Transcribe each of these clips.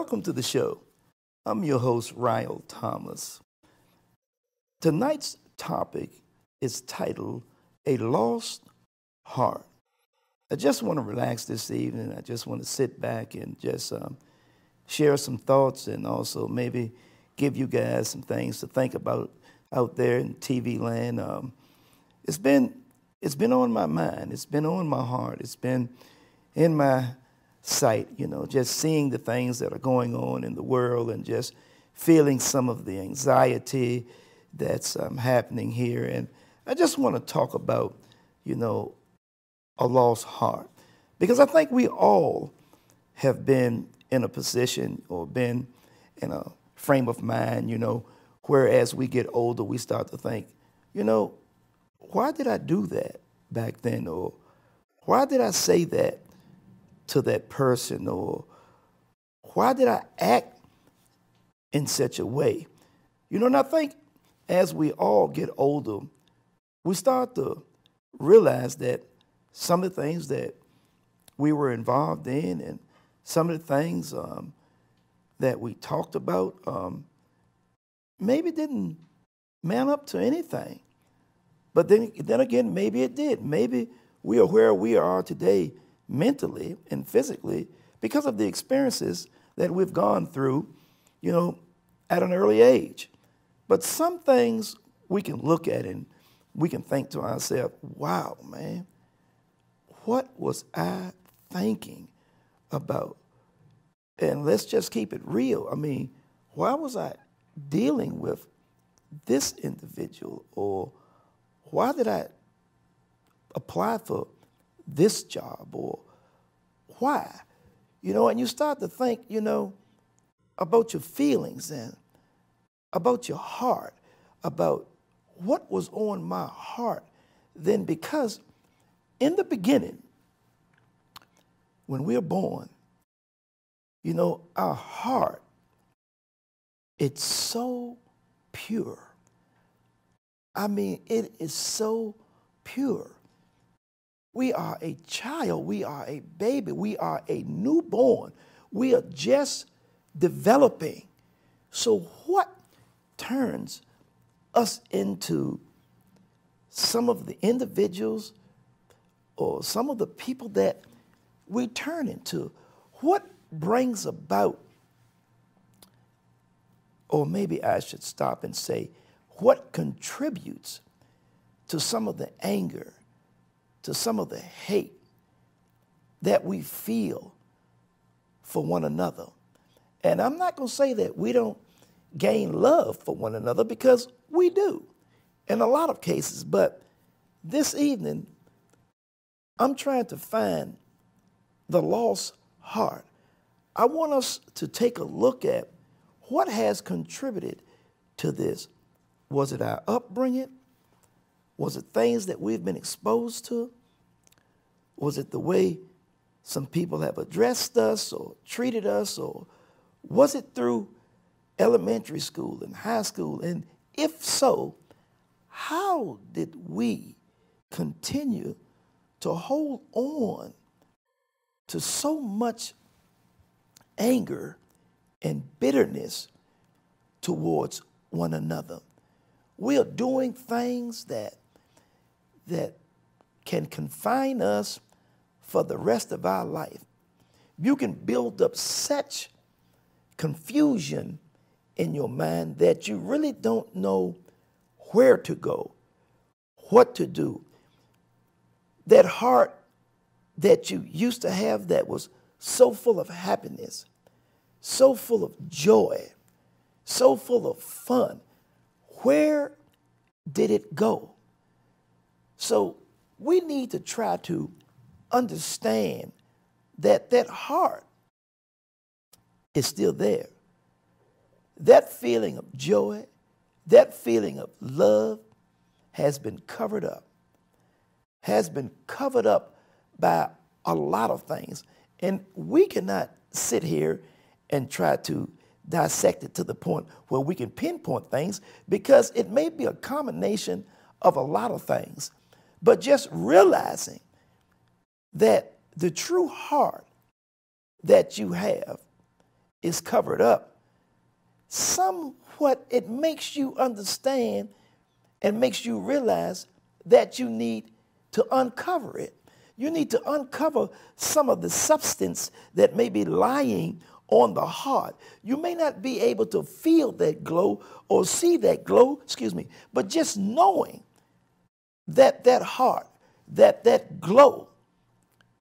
Welcome to the show. I'm your host, Ryal Thomas. Tonight's topic is titled A Lost Heart. I just want to relax this evening. I just want to sit back and just share some thoughts and also maybe give you guys some things to think about out there in TV land. It's been on my mind. It's been on my heart. It's been in my sight, just seeing the things that are going on in the world and just feeling some of the anxiety that's happening here. And I just want to talk about, a lost heart. Because I think we all have been in a position or been in a frame of mind, where as we get older, we start to think, why did I do that back then? Or why did I say that to that person? Or why did I act in such a way? And I think as we all get older, we start to realize that some of the things that we were involved in and some of the things that we talked about maybe didn't man up to anything. But then again, maybe it did. Maybe we are where we are today mentally and physically because of the experiences that we've gone through, at an early age. But some things we can look at and we can think to ourselves, wow, man, what was I thinking about? And let's just keep it real. I mean, why was I dealing with this individual? Or why did I apply for this job? Or why? And you start to think, about your feelings and about your heart, about what was on my heart then, because in the beginning, when we are born, our heart, it's so pure. I mean, it is so pure. We are a child. We are a baby. We are a newborn. We are just developing. So what turns us into some of the individuals or some of the people that we turn into? What brings about, or maybe I should stop and say, what contributes to some of the anger, to some of the hate that we feel for one another? And I'm not going to say that we don't gain love for one another, because we do in a lot of cases. But this evening, I'm trying to find the lost heart. I want us to take a look at what has contributed to this. Was it our upbringing? Was it things that we've been exposed to? Was it the way some people have addressed us or treated us? Or was it through elementary school and high school? And if so, how did we continue to hold on to so much anger and bitterness towards one another? We are doing things that can confine us for the rest of our life. You can build up such confusion in your mind that you really don't know where to go, what to do. That heart that you used to have that was so full of happiness, so full of joy, so full of fun, where did it go? So we need to try to understand that that heart is still there. That feeling of joy, that feeling of love has been covered up, by a lot of things. And we cannot sit here and try to dissect it to the point where we can pinpoint things, because it may be a combination of a lot of things. But just realizing that the true heart that you have is covered up, somewhat it makes you understand and makes you realize that you need to uncover it. You need to uncover some of the substance that may be lying on the heart. You may not be able to feel that glow or see that glow, but just knowing that that heart, that glow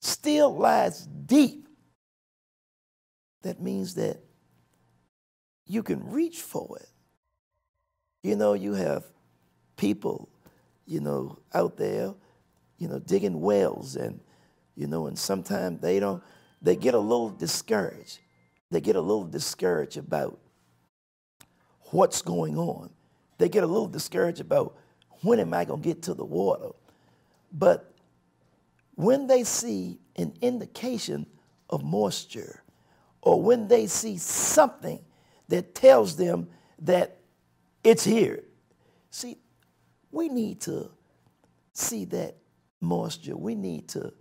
still lies deep, that means that you can reach for it. You know, you have people, out there, digging wells and sometimes they get a little discouraged. They get a little discouraged about what's going on. They get a little discouraged about when am I going to get to the water. But when they see an indication of moisture, or when they see something that tells them that it's here, see, we need to see that moisture. We need to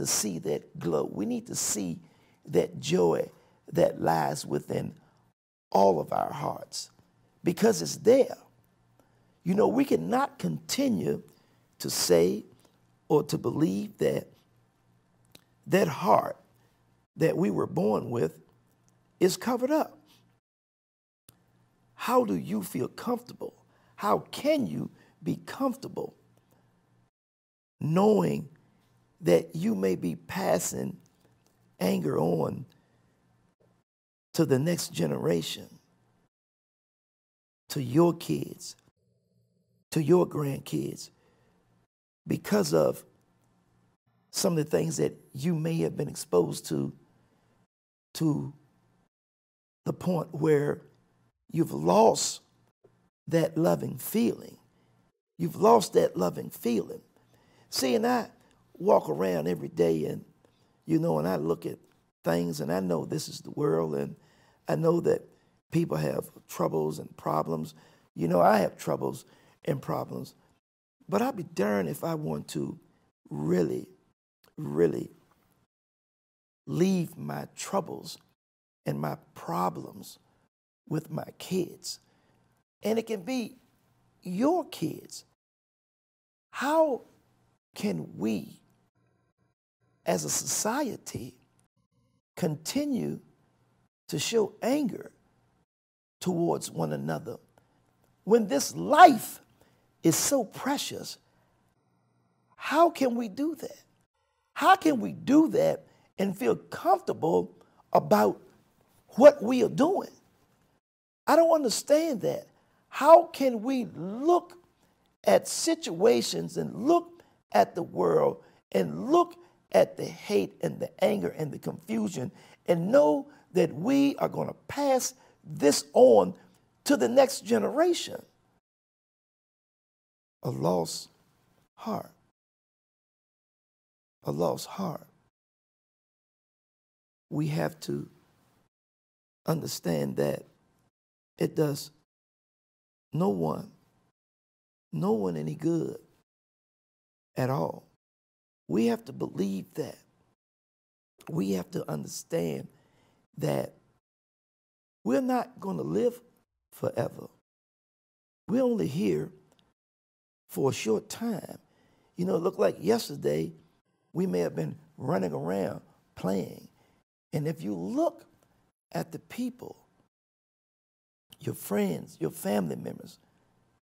see that glow. We need to see that joy that lies within all of our hearts because it's there. We cannot continue to say or to believe that that heart that we were born with is covered up. How do you feel comfortable? How can you be comfortable knowing that you may be passing anger on to the next generation, to your kids, to your grandkids, because of some of the things that you may have been exposed to the point where you've lost that loving feeling. You've lost that loving feeling. See, and I walk around every day and, and I look at things and I know this is the world and I know that people have troubles and problems. I have troubles and problems. But I'd be darned if I want to really, really leave my troubles and my problems with my kids. And it can be your kids. How can we, as a society, continue to show anger towards one another when this life is so precious? How can we do that? How can we do that and feel comfortable about what we are doing? I don't understand that. How can we look at situations and look at the world and look at the hate and the anger and the confusion and know that we are going to pass this on to the next generation? A lost heart. A lost heart. We have to understand that it does no one any good at all. We have to believe that. We have to understand that we're not going to live forever. We're only here for a short time. It looked like yesterday we may have been running around playing. And if you look at the people, your friends, your family members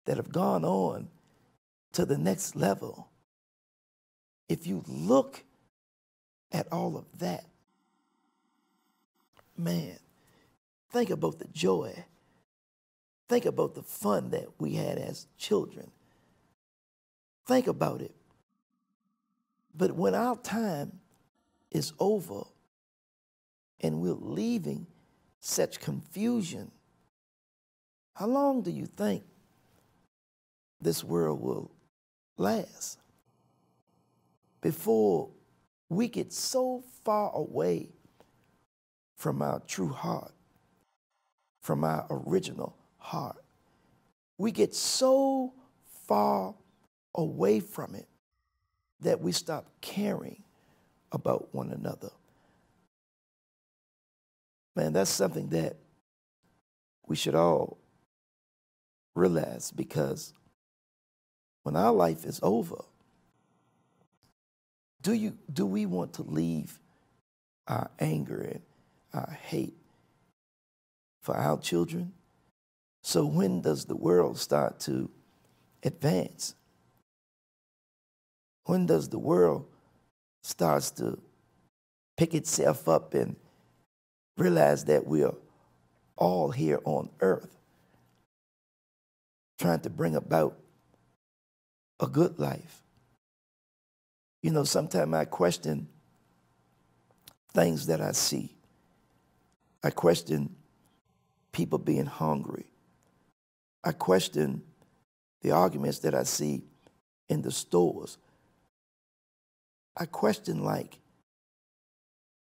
that have gone on to the next level, if you look at all of that, man, think about the joy. Think about the fun that we had as children. Think about it. But when our time is over and we're leaving such confusion, how long do you think this world will last before we get so far away from our true heart, from our original heart? We get so far away from it that we stop caring about one another. Man, that's something that we should all realize, because when our life is over, do we want to leave our anger and our hate for our children? So when does the world start to advance? When does the world starts to pick itself up and realize that we're all here on earth trying to bring about a good life? You know, sometimes I question things that I see. I question people being hungry. I question the arguments that I see in the stores. I question, like,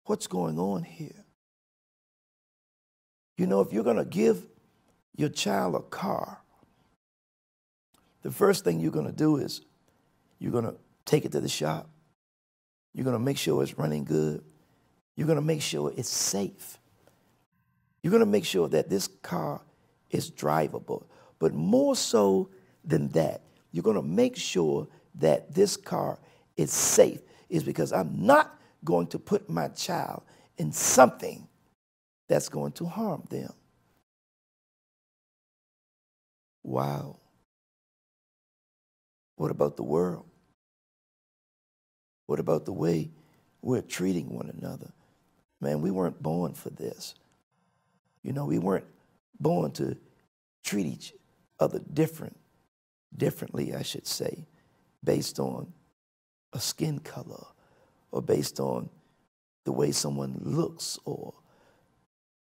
what's going on here? You know, if you're going to give your child a car, the first thing you're going to do is you're going to take it to the shop. You're going to make sure it's running good. You're going to make sure it's safe. You're going to make sure that this car is drivable. But more so than that, you're going to make sure that this car is safe, is because I'm not going to put my child in something that's going to harm them. Wow. What about the world? What about the way we're treating one another? Man, we weren't born for this. You know, we weren't born to treat each other differently, I should say, based on a skin color or based on the way someone looks or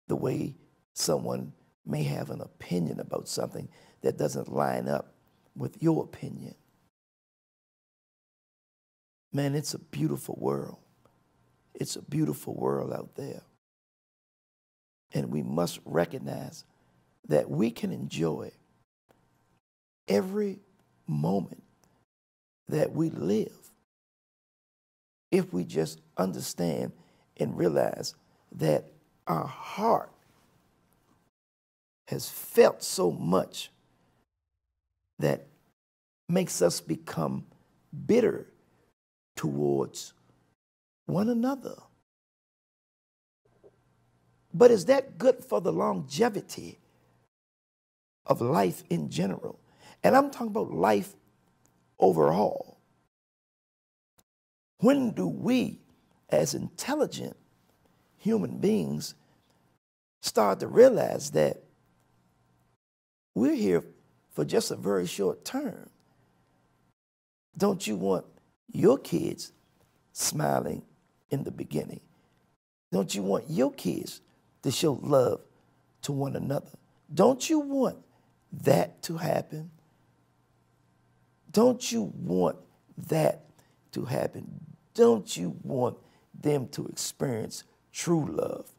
the way someone may have an opinion about something that doesn't line up with your opinion. Man, it's a beautiful world. It's a beautiful world out there. And we must recognize that we can enjoy every moment that we live if we just understand and realize that our heart has felt so much that makes us become bitter towards one another. But is that good for the longevity of life in general? And I'm talking about life overall. When do we, as intelligent human beings, start to realize that we're here for just a very short term? Don't you want your kids smiling in the beginning? Don't you want your kids to show love to one another? Don't you want that to happen? Don't you want that to happen? Don't you want them to experience true love,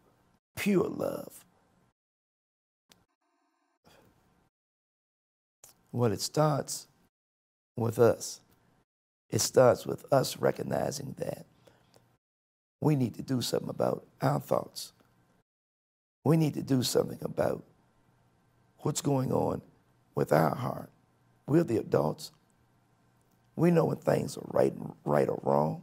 pure love? Well, it starts with us. It starts with us recognizing that we need to do something about our thoughts. We need to do something about what's going on with our heart. We're the adults. We know when things are right or wrong.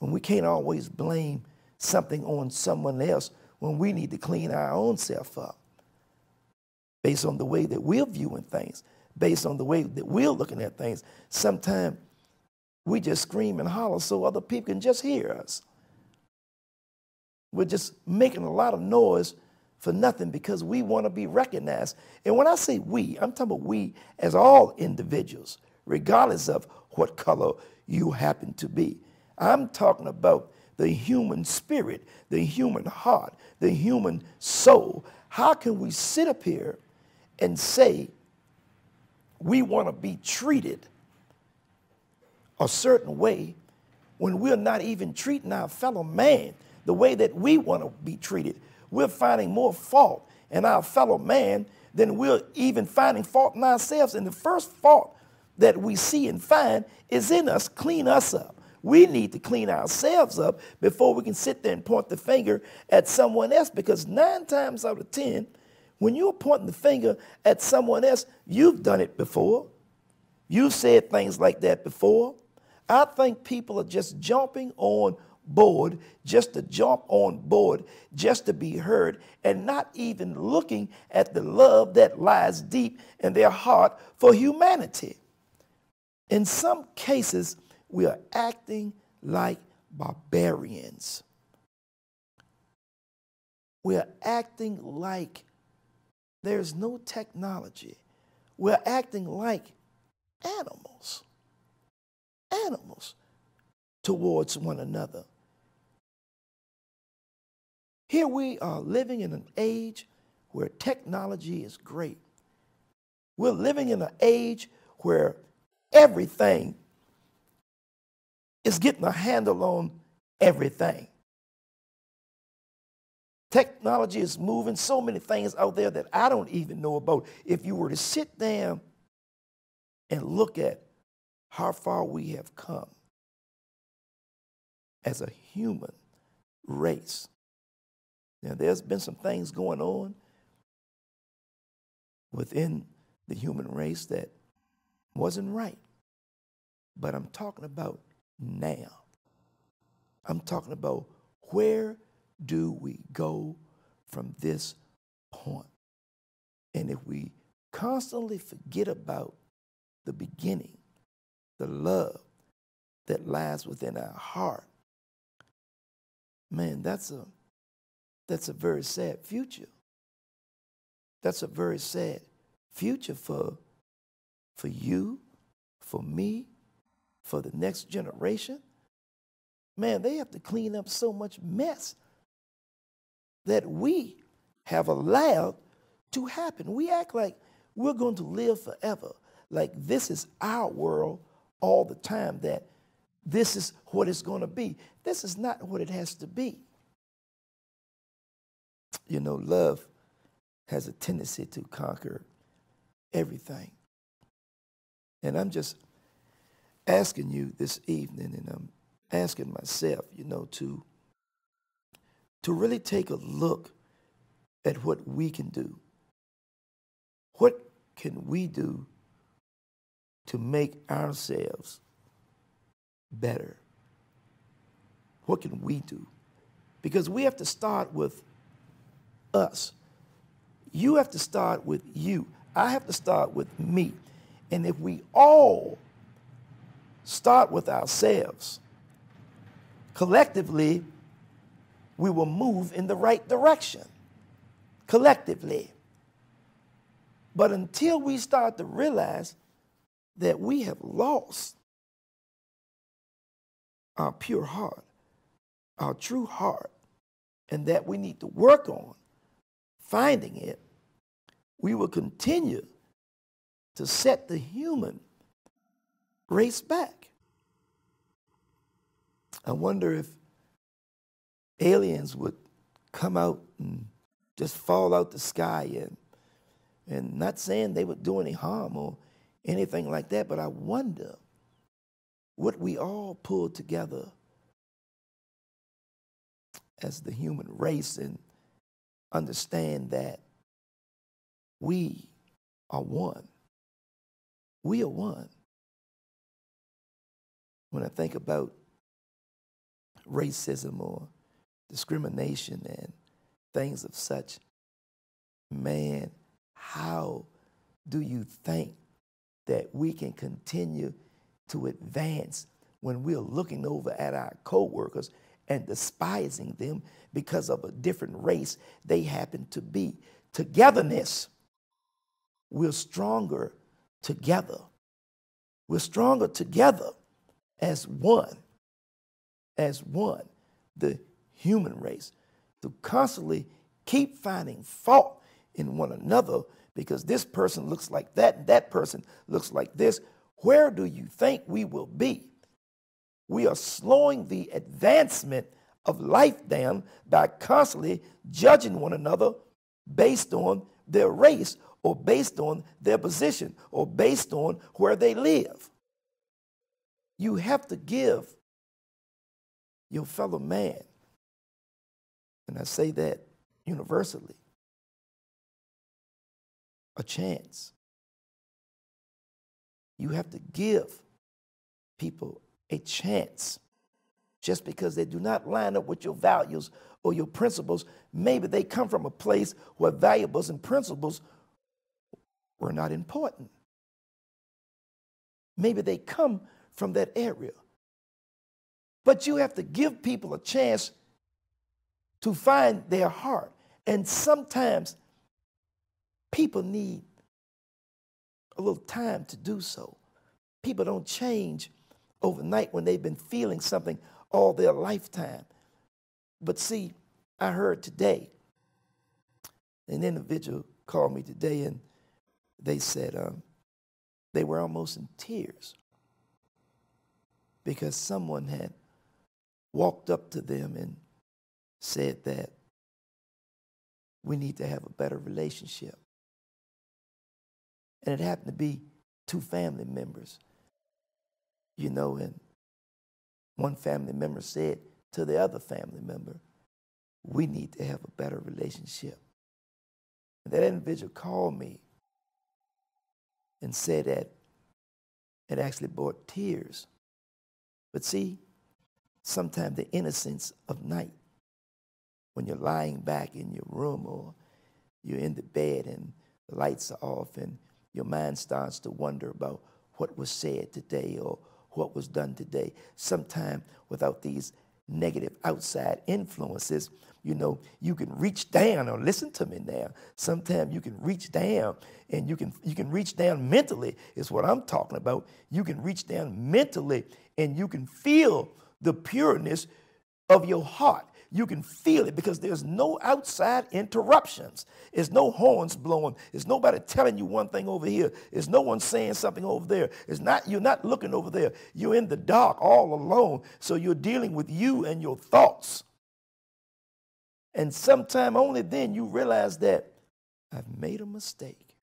And we can't always blame something on someone else when we need to clean our own self up based on the way that we're viewing things, based on the way that we're looking at things. Sometimes we just scream and holler so other people can just hear us. We're just making a lot of noise for nothing because we want to be recognized. And when I say we, I'm talking about we as all individuals, regardless of what color you happen to be. I'm talking about the human spirit, the human heart, the human soul. How can we sit up here and say we want to be treated a certain way when we're not even treating our fellow man the way that we want to be treated? We're finding more fault in our fellow man than we're even finding fault in ourselves. And the first fault that we see and find is in us. Clean us up. We need to clean ourselves up before we can sit there and point the finger at someone else, because 9 times out of 10, when you're pointing the finger at someone else, you've done it before. You've said things like that before. I think people are just jumping on board, just to jump on board, just to be heard, and not even looking at the love that lies deep in their heart for humanity. In some cases, we are acting like barbarians. We are acting like there's no technology. We're acting like animals towards one another. Here we are living in an age where technology is great. We're living in an age where everything is getting a handle on everything. Technology is moving so many things out there that I don't even know about. If you were to sit down and look at how far we have come as a human race. Now, there's been some things going on within the human race that wasn't right. But I'm talking about now. I'm talking about, where do we go from this point? And if we constantly forget about the beginning, the love that lies within our heart, man, that's a very sad future. That's a very sad future for you, for me, for the next generation. Man, they have to clean up so much mess that we have allowed to happen. We act like we're going to live forever, like this is our world all the time, that this is what it's going to be. This is not what it has to be. You know, love has a tendency to conquer everything. And I'm just asking you this evening, and I'm asking myself, you know, to really take a look at what we can do. What can we do to make ourselves better? What can we do? Because we have to start with us. You have to start with you. I have to start with me. And if we all start with ourselves, collectively, we will move in the right direction. Collectively. But until we start to realize that we have lost our pure heart, our true heart, and that we need to work on finding it, we will continue to set the human race back. I wonder if aliens would come out and just fall out the sky, and not saying they would do any harm or anything like that, but I wonder what we all pull together as the human race and understand that we are one. We are one. When I think about racism or discrimination and things of such, man, how do you think that we can continue to advance when we're looking over at our co-workers and despising them because of a different race they happen to be? Togetherness. We're stronger together. We're stronger together as one. As one, the human race, to constantly keep finding fault in one another because this person looks like that and that person looks like this. Where do you think we will be? We are slowing the advancement of life down by constantly judging one another based on their race or based on their position or based on where they live. You have to give your fellow man, and I say that universally, a chance. You have to give people a chance. Just because they do not line up with your values or your principles, maybe they come from a place where values and principles were not important. Maybe they come from that area. But you have to give people a chance to find their heart. And sometimes people need a little time to do so. People don't change overnight when they've been feeling something all their lifetime. But see, I heard today, an individual called me today and they said they were almost in tears because someone had walked up to them and said that we need to have a better relationship. And it happened to be two family members, you know, and one family member said to the other family member, we need to have a better relationship. And that individual called me and said that it actually brought tears. But see, sometimes the innocence of night, when you're lying back in your room or you're in the bed and the lights are off and your mind starts to wonder about what was said today or what was done today. Sometimes without these negative outside influences, you know, you can reach down, or listen to me now. Sometimes you can reach down and you can reach down mentally is what I'm talking about. You can reach down mentally and you can feel the pureness of your heart. You can feel it because there's no outside interruptions. There's no horns blowing. There's nobody telling you one thing over here. There's no one saying something over there. You're not looking over there. You're in the dark all alone. So you're dealing with you and your thoughts. And sometime only then you realize that I've made a mistake.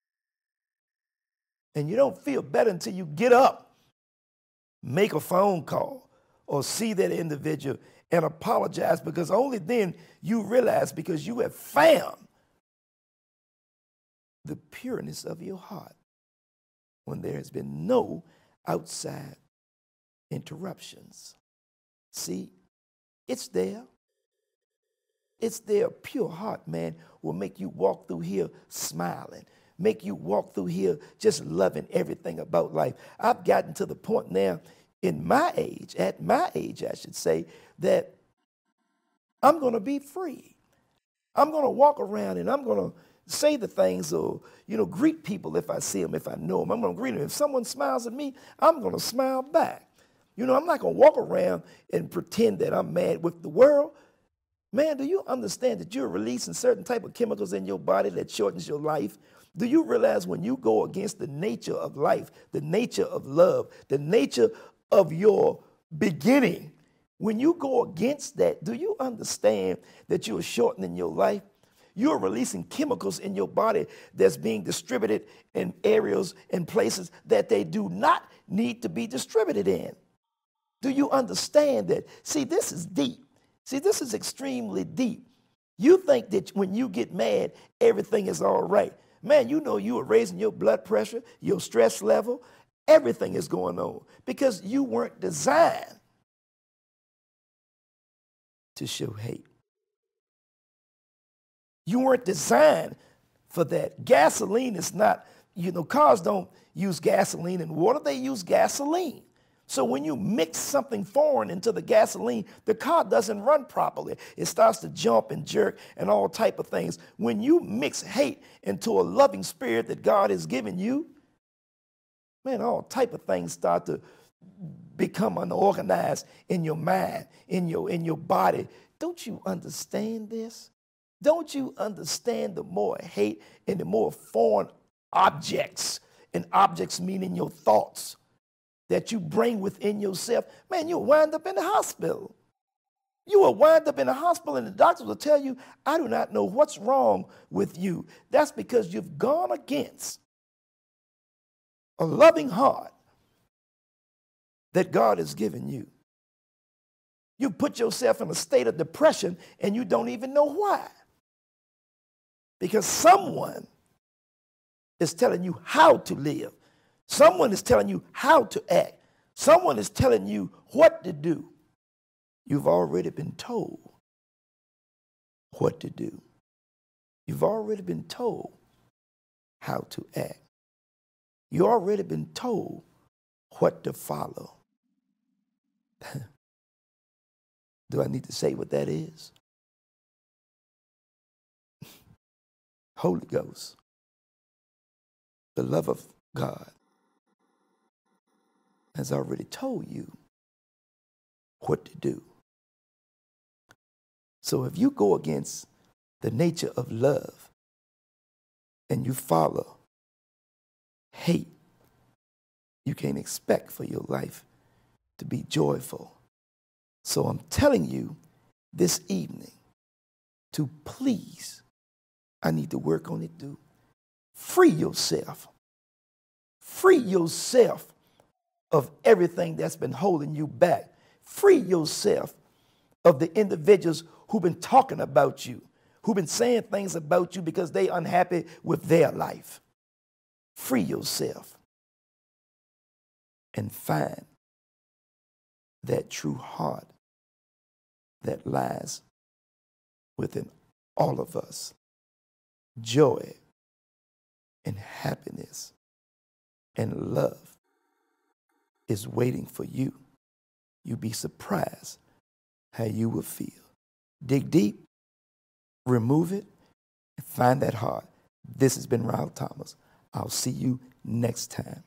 And you don't feel better until you get up, make a phone call, or see that individual and apologize, because only then you realize, because you have found the pureness of your heart when there has been no outside interruptions. See, it's there. It's there. Pure heart, man, will make you walk through here smiling, make you walk through here just loving everything about life. I've gotten to the point now in my age, at my age, I should say, that I'm going to be free. I'm going to walk around and I'm going to say the things, or, you know, greet people if I see them, if I know them. I'm going to greet them. If someone smiles at me, I'm going to smile back. You know, I'm not going to walk around and pretend that I'm mad with the world. Man, do you understand that you're releasing certain type of chemicals in your body that shortens your life? Do you realize when you go against the nature of life, the nature of love, the nature of your beginning, when you go against that, do you understand that you are shortening your life? You are releasing chemicals in your body that's being distributed in areas and places that they do not need to be distributed in. Do you understand that? See, this is deep. See, this is extremely deep. You think that when you get mad, everything is all right. Man, you know you are raising your blood pressure, your stress level. Everything is going on because you weren't designed to show hate. You weren't designed for that. Gasoline is not, you know, cars don't use gasoline and water, they use gasoline. So when you mix something foreign into the gasoline, the car doesn't run properly. It starts to jump and jerk and all type of things. When you mix hate into a loving spirit that God has given you, man, all type of things start to become unorganized in your mind, in your body. Don't you understand this? Don't you understand the more hate and the more foreign objects, and objects meaning your thoughts, that you bring within yourself, man, you'll wind up in the hospital. You will wind up in the hospital and the doctors will tell you, I do not know what's wrong with you. That's because you've gone against a loving heart that God has given you. You put yourself in a state of depression and you don't even know why. Because someone is telling you how to live. Someone is telling you how to act. Someone is telling you what to do. You've already been told what to do. You've already been told how to act. You've already been told what to follow. Do I need to say what that is? Holy Ghost, the love of God, has already told you what to do. So if you go against the nature of love and you follow hate, you can't expect for your life to be joyful. So I'm telling you this evening to please, I need to work on it too. Free yourself. Free yourself of everything that's been holding you back. Free yourself of the individuals who've been talking about you, who've been saying things about you because they're unhappy with their life. Free yourself and find that true heart that lies within all of us. Joy and happiness and love is waiting for you. You'll be surprised how you will feel. Dig deep, remove it, and find that heart. This has been Ryal Thomas. I'll see you next time.